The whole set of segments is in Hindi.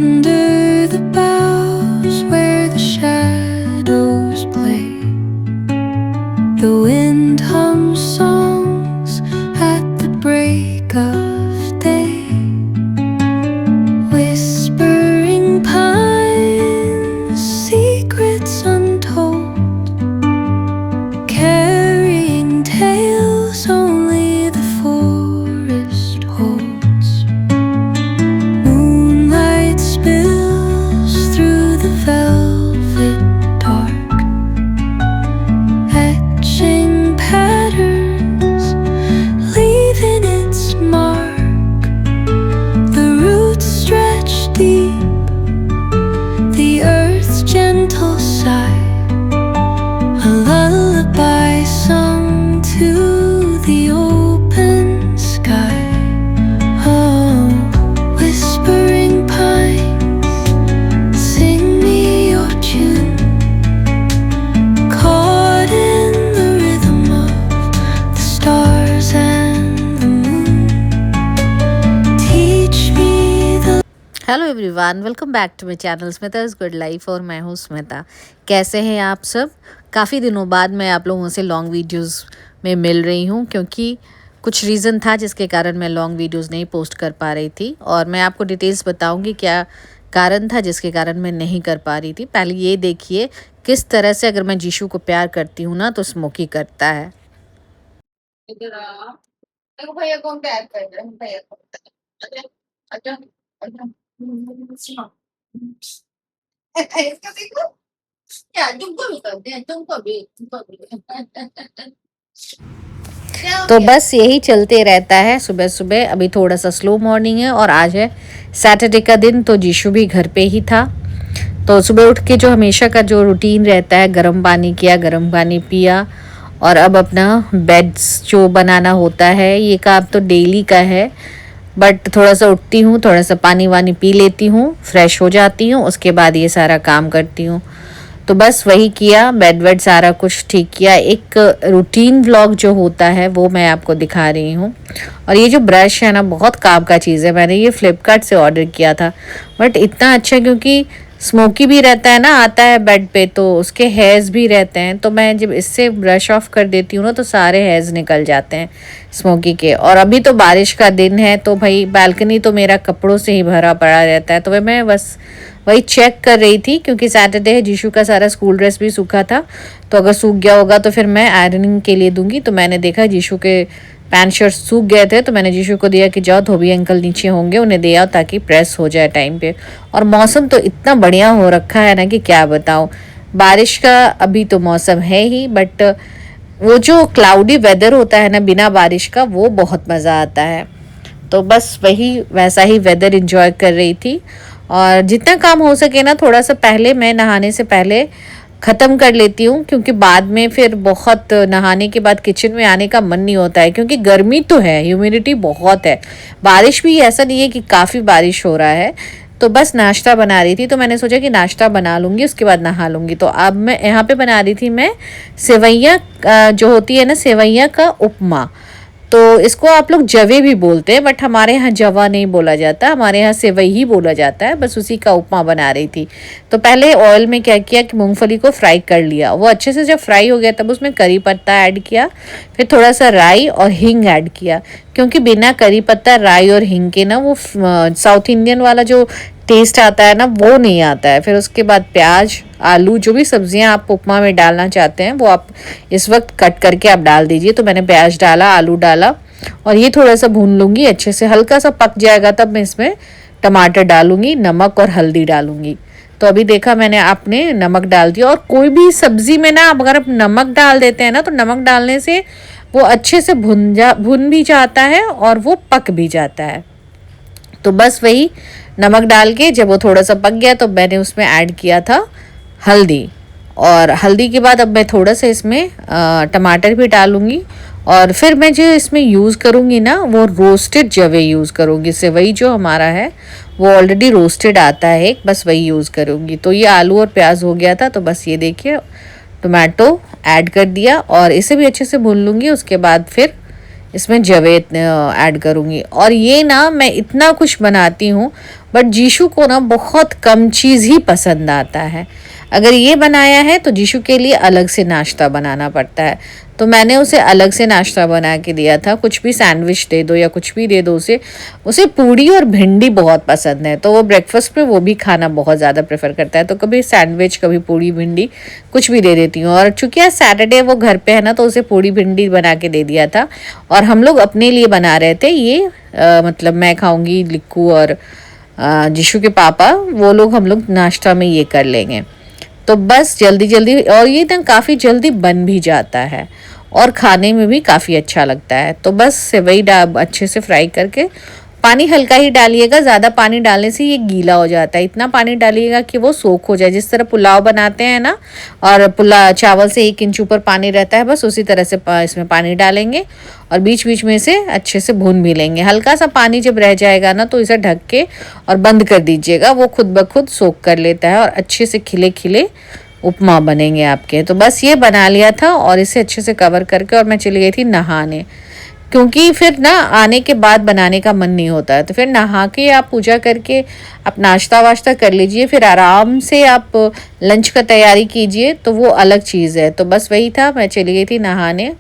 Under the boughs where the shadows play, the wind hums songs at the break of day. Whispering pines, secrets untold, carrying tales only the forest holds. Moonlight spills through the velvet dark, etching patterns, leaving its mark. The roots stretch deep, the earth's gentle sigh, a lullaby sung to the open sky. Oh, whispering pines, sing me your tune, caught in the rhythm of the stars and the moon. Teach me the hello everyone, welcome back to my channel Smita's good life. और मैं हूँ स्मिता। कैसे हैं आप सब? काफ़ी दिनों बाद मैं आप लोगों से लॉन्ग वीडियोस में मिल रही हूँ, क्योंकि कुछ रीज़न था जिसके कारण मैं लॉन्ग वीडियोस नहीं पोस्ट कर पा रही थी। और मैं आपको डिटेल्स बताऊँगी क्या कारण था जिसके कारण मैं नहीं कर पा रही थी। पहले ये देखिए किस तरह से अगर मैं जीशू को प्यार करती हूँ ना तो स्मोकी करता है। इधर आ। देखो भैया कौन प्यार कर रहा है, भैया कौन अच्छा अच्छा अच्छा इसका देखो क्या तुमको भी करते हैं, तुमको भी क्या तो गया। बस यही चलते रहता है सुबह सुबह। अभी थोड़ा सा स्लो मॉर्निंग है और आज है सैटरडे का दिन, तो जीशू भी घर पे ही था। तो सुबह उठ के जो हमेशा का जो रूटीन रहता है, गर्म पानी किया, गर्म पानी पिया, और अब अपना बेड्स जो बनाना होता है ये काम तो डेली का है। बट थोड़ा सा उठती हूँ, थोड़ा सा पानी वानी पी लेती हूँ, फ्रेश हो जाती हूँ, उसके बाद ये सारा काम करती हूँ। तो बस वही किया, बेड वेड सारा कुछ ठीक किया। एक रूटीन व्लॉग जो होता है वो मैं आपको दिखा रही हूँ। और ये जो ब्रश है ना, बहुत काम का चीज़ है। मैंने ये फ्लिपकार्ट से ऑर्डर किया था, बट इतना अच्छा, क्योंकि स्मोकी भी रहता है ना, आता है बेड पे, तो उसके हेयर्स भी रहते हैं। तो मैं जब इससे ब्रश ऑफ कर देती हूँ ना तो सारे हेयर्स निकल जाते हैं स्मोकी के। और अभी तो बारिश का दिन है तो भाई बालकनी तो मेरा कपड़ों से ही भरा पड़ा रहता है। तो मैं बस वही चेक कर रही थी, क्योंकि सैटरडे है, जीशू का सारा स्कूल ड्रेस भी सूखा था, तो अगर सूख गया होगा तो फिर मैं आयरनिंग के लिए दूंगी। तो मैंने देखा जीशू के पैंट शर्ट सूख गए थे, तो मैंने जीशू को दिया कि जाओ धोबी अंकल नीचे होंगे, उन्हें दे आओ ताकि प्रेस हो जाए टाइम पे। और मौसम तो इतना बढ़िया हो रखा है ना कि क्या बताऊँ। बारिश का अभी तो मौसम है ही, बट वो जो क्लाउडी वेदर होता है ना बिना बारिश का, वो बहुत मज़ा आता है। तो बस वही वैसा ही वेदर एंजॉय कर रही थी। और जितना काम हो सके ना, थोड़ा सा पहले मैं नहाने से पहले ख़त्म कर लेती हूँ, क्योंकि बाद में फिर बहुत नहाने के बाद किचन में आने का मन नहीं होता है, क्योंकि गर्मी तो है, ह्यूमिडिटी बहुत है। बारिश भी ऐसा नहीं है कि काफ़ी बारिश हो रहा है। तो बस नाश्ता बना रही थी, तो मैंने सोचा कि नाश्ता बना लूँगी उसके बाद नहा लूँगी। तो अब मैं यहाँ पे बना रही थी मैं सेवैयाँ, जो होती है ना सेवैयाँ का उपमा। तो इसको आप लोग जवे भी बोलते हैं, बट हमारे यहाँ जवा नहीं बोला जाता, हमारे यहाँ सेवई ही बोला जाता है। बस उसी का उपमा बना रही थी। तो पहले ऑयल में क्या किया कि मूंगफली को फ्राई कर लिया। वो अच्छे से जब फ्राई हो गया तब उसमें करी पत्ता ऐड किया, फिर थोड़ा सा राई और हींग ऐड किया, क्योंकि बिना करी पत्ता राई और हींग के ना वो साउथ इंडियन वाला जो टेस्ट आता है ना वो नहीं आता है। फिर उसके बाद प्याज, आलू, जो भी सब्जियां आप उपमा में डालना चाहते हैं वो आप इस वक्त कट करके आप डाल दीजिए। तो मैंने प्याज डाला, आलू डाला, और ये थोड़ा सा भून लूँगी अच्छे से। हल्का सा पक जाएगा तब मैं इसमें टमाटर डालूँगी, नमक और हल्दी डालूँगी। तो अभी देखा मैंने, आपने नमक डाल दिया। और कोई भी सब्ज़ी में ना अगर आप नमक डाल देते हैं ना, तो नमक डालने से वो अच्छे से भुन भी जाता है और वो पक भी जाता है। तो बस वही नमक डाल के जब वो थोड़ा सा पक गया तो मैंने उसमें ऐड किया था हल्दी। और हल्दी के बाद अब मैं थोड़ा सा इसमें टमाटर भी डालूँगी। और फिर मैं जो इसमें यूज़ करूँगी ना वो रोस्टेड जवे यूज़ करूँगी। सेवई जो हमारा है वो ऑलरेडी रोस्टेड आता है एक, बस वही यूज़ करूँगी। तो ये आलू और प्याज हो गया था, तो बस ये देखिए टोमेटो ऐड कर दिया और इसे भी अच्छे से भून लूँगी। उसके बाद फिर इसमें जवेद ऐड करूँगी। और ये ना मैं इतना कुछ बनाती हूँ, बट जीशु को ना बहुत कम चीज़ ही पसंद आता है। अगर ये बनाया है तो जीशु के लिए अलग से नाश्ता बनाना पड़ता है। तो मैंने उसे अलग से नाश्ता बना के दिया था, कुछ भी सैंडविच दे दो या कुछ भी दे दो उसे। उसे पूड़ी और भिंडी बहुत पसंद है, तो वो ब्रेकफास्ट में वो भी खाना बहुत ज़्यादा प्रेफर करता है। तो कभी सैंडविच, कभी पूड़ी भिंडी, कुछ भी दे देती हूँ। और चूंकि आज सैटरडे वो घर पे है ना, तो उसे पूड़ी भिंडी बना के दे दिया था। और हम लोग अपने लिए बना रहे थे ये, मतलब मैं खाऊंगी, लिक्कू और जीशु के पापा, वो लोग, हम लोग नाश्ता में ये कर लेंगे। तो बस जल्दी जल्दी, और ये ना काफ़ी जल्दी बन भी जाता है और खाने में भी काफ़ी अच्छा लगता है। तो बस सेवई अच्छे से फ्राई करके, पानी हल्का ही डालिएगा, ज़्यादा पानी डालने से ये गीला हो जाता है। इतना पानी डालिएगा कि वो सोख हो जाए, जिस तरह पुलाव बनाते हैं ना, और चावल से 1 इंच ऊपर पानी रहता है, बस उसी तरह से इसमें पानी डालेंगे और बीच बीच में से अच्छे से भून भी लेंगे। हल्का सा पानी जब रह जाएगा ना, तो इसे ढक के और बंद कर दीजिएगा, वो खुद ब खुद सोख कर लेता है और अच्छे से खिले खिले उपमा बनेंगे आपके। तो बस ये बना लिया था और इसे अच्छे से कवर करके, और मैं चली गई थी नहाने, क्योंकि फिर ना आने के बाद बनाने का मन नहीं होता है। तो फिर नहा के आप पूजा करके आप नाश्ता वाश्ता कर लीजिए, फिर आराम से आप लंच का तैयारी कीजिए, तो वो अलग चीज़ है। तो बस वही था, मैं चली गई थी नहाने,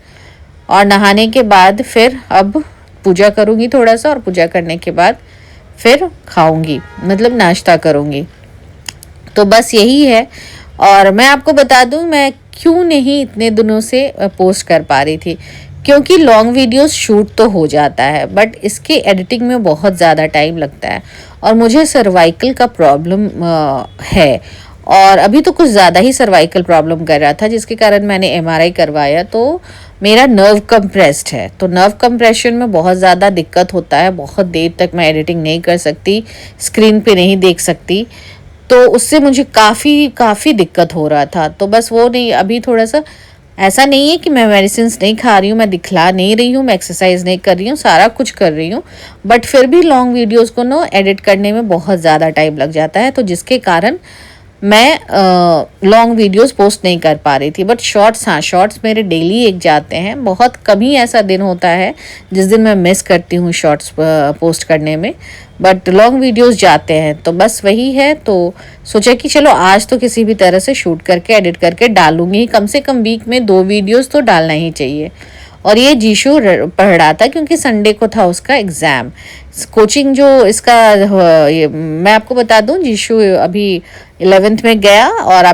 और नहाने के बाद फिर अब पूजा करूँगी थोड़ा सा, और पूजा करने के बाद फिर खाऊंगी, मतलब नाश्ता करूँगी। तो बस यही है। और मैं आपको बता दूं, मैं क्यों नहीं इतने दिनों से पोस्ट कर पा रही थी, क्योंकि लॉन्ग वीडियोस शूट तो हो जाता है, बट इसके एडिटिंग में बहुत ज़्यादा टाइम लगता है, और मुझे सर्वाइकल का प्रॉब्लम है। और अभी तो कुछ ज़्यादा ही सर्वाइकल प्रॉब्लम कर रहा था, जिसके कारण मैंने एमआरआई करवाया, तो मेरा नर्व कंप्रेस्ड है। तो नर्व कंप्रेशन में बहुत ज़्यादा दिक्कत होता है, बहुत देर तक मैं एडिटिंग नहीं कर सकती, स्क्रीन पे नहीं देख सकती। तो उससे मुझे काफ़ी काफ़ी दिक्कत हो रहा था। तो बस वो नहीं, अभी थोड़ा सा, ऐसा नहीं है कि मैं मेडिसिन नहीं खा रही हूँ, मैं दिखला नहीं रही हूँ, मैं एक्सरसाइज नहीं कर रही हूँ, सारा कुछ कर रही हूँ, बट फिर भी लॉन्ग वीडियोस को ना एडिट करने में बहुत ज़्यादा टाइम लग जाता है, तो जिसके कारण मैं लॉन्ग वीडियोस पोस्ट नहीं कर पा रही थी। बट शॉर्ट्स, हाँ, शॉर्ट्स मेरे डेली एक जाते हैं, बहुत कम ही ऐसा दिन होता है जिस दिन मैं मिस करती हूँ शॉर्ट्स पोस्ट करने में, बट लॉन्ग वीडियोस जाते हैं। तो बस वही है, तो सोचा कि चलो आज तो किसी भी तरह से शूट करके एडिट करके डालूंगी, कम से कम वीक में 2 वीडियोस तो डालना ही चाहिए। और ये जीशु पढ़ रहा था, क्योंकि संडे को था उसका एग्ज़ाम। कोचिंग जो इसका, ये मैं आपको बता दूं, जीशु अभी 11th में गया, और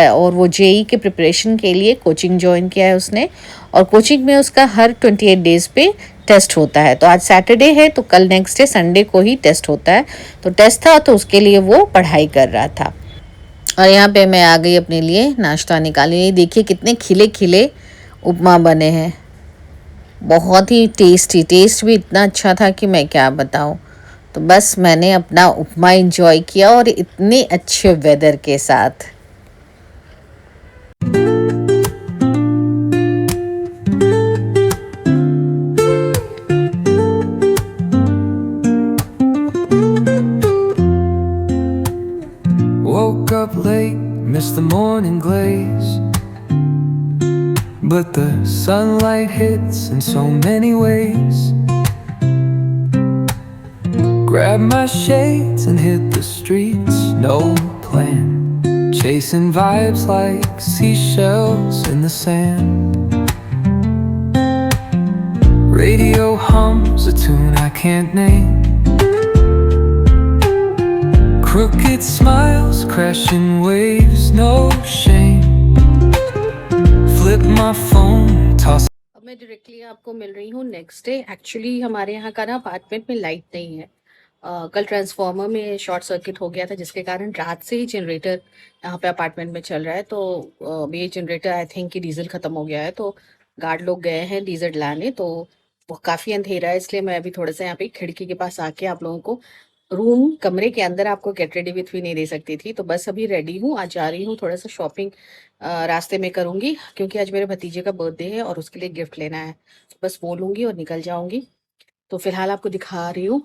और वो जेई के प्रिपरेशन के लिए कोचिंग ज्वाइन किया है उसने, और कोचिंग में उसका हर 28 डेज पे टेस्ट होता है। तो आज सैटरडे है, तो कल नेक्स्ट डे संडे को ही टेस्ट होता है। तो टेस्ट था, तो उसके लिए वो पढ़ाई कर रहा था। और यहाँ पे मैं आ गई अपने लिए नाश्ता निकालने। ये देखिए कितने खिले खिले उपमा बने हैं, बहुत ही टेस्टी, टेस्ट भी इतना अच्छा था कि मैं क्या बताऊँ। तो बस मैंने अपना उपमा एंजॉय किया, और इतने अच्छे वेदर के साथ। Woke up late, missed the morning glaze, but the sunlight hits in so many ways. Grabbed my shades and hit the streets, no plan, chasing vibes like seashells in the sand. Radio hums a tune I can't name, crooked smiles, crashing waves, no shame. Flip my phone, toss. अब मैं डायरेक्टली आपको मिल रही हूँ नेक्स्ट डे। एक्चुअली हमारे यहाँ का ना अपार्टमेंट में लाइट नहीं है। कल ट्रांसफार्मर में शॉर्ट सर्किट हो गया था, जिसके कारण रात से ही जनरेटर यहाँ पे अपार्टमेंट में चल रहा है। तो ये जनरेटर आई थिंक कि डीजल ख़त्म हो गया है, तो गार्ड लोग गए हैं डीजल लाने। तो वो काफ़ी अंधेरा है, इसलिए मैं अभी थोड़ा सा यहाँ पे खिड़की के पास आके आप लोगों को रूम, कमरे के अंदर आपको गेट रेडी विथ मी नहीं दे सकती थी। तो बस अभी रेडी हूँ, आज जा रही हूँ थोड़ा सा शॉपिंग रास्ते में करूँगी, क्योंकि आज मेरे भतीजे का बर्थडे है और उसके लिए गिफ्ट लेना है। तो बस वो लूँगी और निकल जाऊँगी। तो फिलहाल आपको दिखा रही हूँ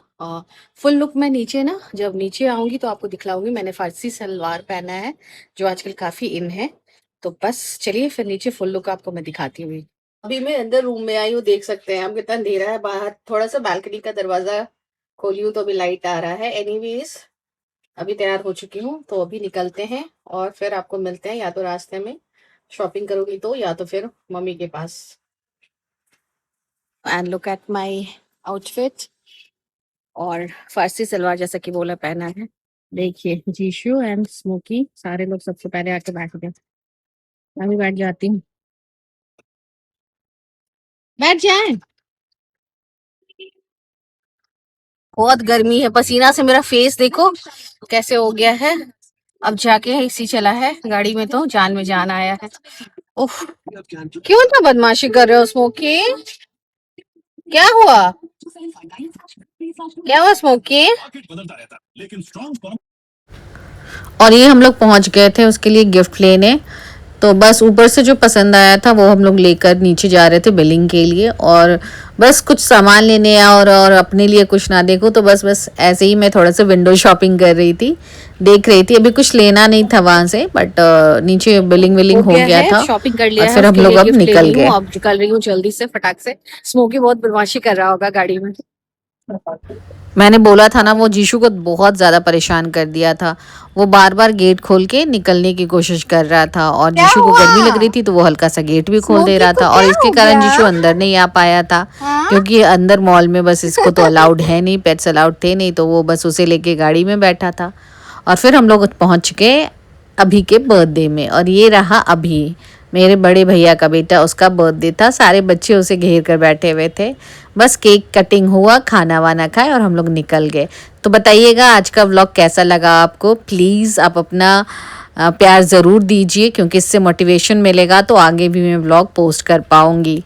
फुल लुक। मैं नीचे ना, जब नीचे आऊँगी तो आपको दिखलाऊँगी। मैंने फारसी सलवार पहना है, जो आजकल काफ़ी इन है। तो बस चलिए फिर नीचे फुल लुक आपको मैं दिखाती हूँ। अभी मैं अंदर रूम में आई हूँ, देख सकते हैं आप कितना अंधेरा है बाहर। थोड़ा सा बालकनी का दरवाजा खोली हूँ तो अभी लाइट आ रहा है। एनीवेज अभी तैयार हो चुकी हूँ तो अभी निकलते हैं और फिर आपको मिलते हैं, या तो रास्ते में शॉपिंग करूंगी तो, या तो फिर मम्मी के पास। And look at my outfit, और फारसी सलवार जैसा कि बोला पहना है। देखिए जीशु एंड स्मोकी सारे लोग सबसे पहले आके बैठ गए। मैं भी बैठ जाती हूँ। बैठ जाए। बहुत गर्मी है, पसीना से मेरा फेस देखो कैसे हो गया है। अब जाके एसी चला है गाड़ी में तो जान में जान आया है। उफ, क्यों इतना बदमाशी कर रहे हो स्मोकी? क्या हुआ? क्या हुआ स्मोकी? और ये हम लोग पहुंच गए थे उसके लिए गिफ्ट लेने। तो बस ऊपर से जो पसंद आया था वो हम लोग लेकर नीचे जा रहे थे बिलिंग के लिए, और बस कुछ सामान लेने और अपने लिए कुछ ना देखो तो बस बस ऐसे ही मैं थोड़ा सा विंडो शॉपिंग कर रही थी, देख रही थी। अभी कुछ लेना नहीं था वहां से, बट नीचे बिलिंग विलिंग हो गया था, शॉपिंग कर लिया और फिर हम लोग अब निकल गए। अब निकल रही हूँ जल्दी से फटाक से। स्मोकी बहुत बदमाशी कर रहा होगा गाड़ी में। मैंने बोला था ना, वो जीशु को बहुत ज़्यादा परेशान कर दिया था। वो बार बार गेट खोल के निकलने की कोशिश कर रहा था, और जीशु को गर्मी लग रही थी तो वो हल्का सा गेट भी खोल दे रहा था, और इसके कारण जीशु अंदर नहीं आ पाया था। क्योंकि अंदर मॉल में बस इसको तो अलाउड है नहीं, पेट्स अलाउड थे नहीं, तो वो बस उसे लेके गाड़ी में बैठा था। और फिर हम लोग पहुँच गए अभी के बर्थडे में, और ये रहा अभी मेरे बड़े भैया का बेटा, उसका बर्थडे था। सारे बच्चे उसे घेर कर बैठे हुए थे। बस केक कटिंग हुआ, खाना वाना खाए और हम लोग निकल गए। तो बताइएगा आज का व्लॉग कैसा लगा आपको। प्लीज़ आप अपना प्यार ज़रूर दीजिए, क्योंकि इससे मोटिवेशन मिलेगा तो आगे भी मैं व्लॉग पोस्ट कर पाऊँगी।